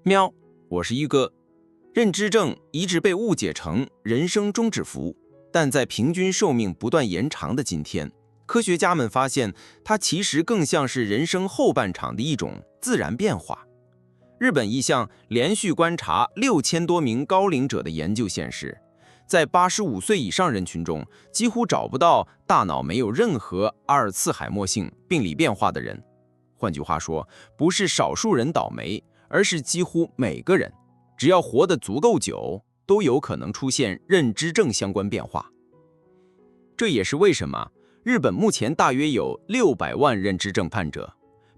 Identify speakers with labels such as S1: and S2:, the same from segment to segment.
S1: 喵，我是一哥。认知症一直被误解成人生终止符，但在平均寿命不断延长的今天，科学家们发现它其实更像是人生后半场的一种自然变化。日本一项连续观察6000多名高龄者的研究显示，在85岁以上人群中，几乎找不到大脑没有任何阿尔茨海默性病理变化的人。换句话说，不是少数人倒霉，而是几乎每个人，只要活得足够久，都有可能出现认知症相关变化。这也是为什么日本目前大约有600万认知症患者，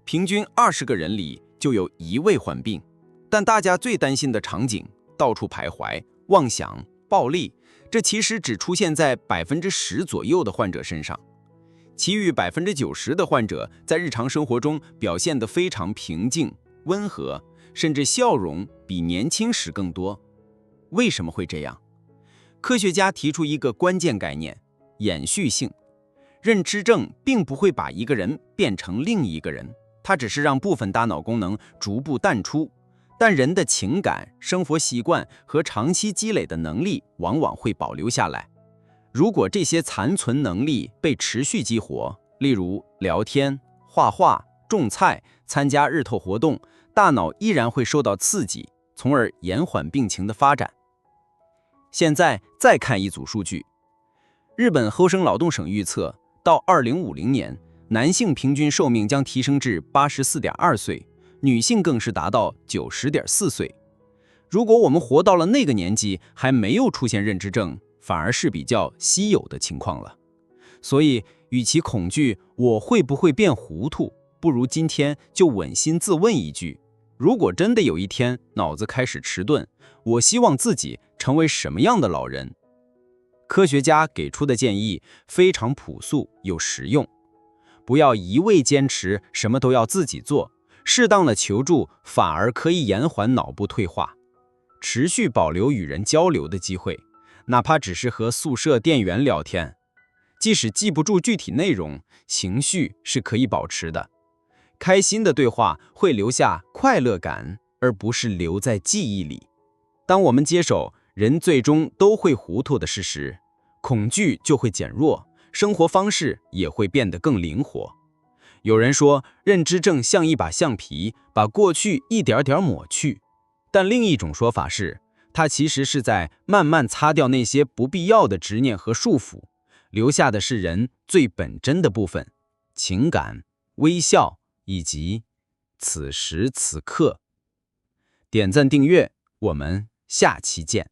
S1: 平均20个人里就有1位患病。但大家最担心的场景，到处徘徊、妄想、暴力，这其实只出现在10%左右的患者身上。其余90%的患者在日常生活中表现得非常平静、温和，甚至笑容比年轻时更多。为什么会这样？科学家提出一个关键概念：延续性。认知症并不会把一个人变成另一个人，它只是让部分大脑功能逐步淡出，但人的情感、生活习惯和长期积累的能力往往会保留下来。如果这些残存能力被持续激活，例如聊天、画画、种菜、参加日头活动，大脑依然会受到刺激，从而延缓病情的发展。现在再看一组数据，日本厚生劳动省预测，到2050年，男性平均寿命将提升至84.2岁，女性更是达到90.4岁。如果我们活到了那个年纪，还没有出现认知症，反而是比较稀有的情况了。所以，与其恐惧我会不会变糊涂，不如今天就扪心自问一句：如果真的有一天脑子开始迟钝，我希望自己成为什么样的老人？科学家给出的建议非常朴素又实用，不要一味坚持什么都要自己做，适当的求助反而可以延缓脑部退化。持续保留与人交流的机会，哪怕只是和宿舍店员聊天，即使记不住具体内容，情绪是可以保持的。开心的对话会留下快乐感，而不是留在记忆里。当我们接受人最终都会糊涂的事实，恐惧就会减弱，生活方式也会变得更灵活。有人说，认知症像一把橡皮，把过去一点点抹去。但另一种说法是，它其实是在慢慢擦掉那些不必要的执念和束缚，留下的是人最本真的部分：情感、微笑以及此时此刻。点赞订阅，我们下期见。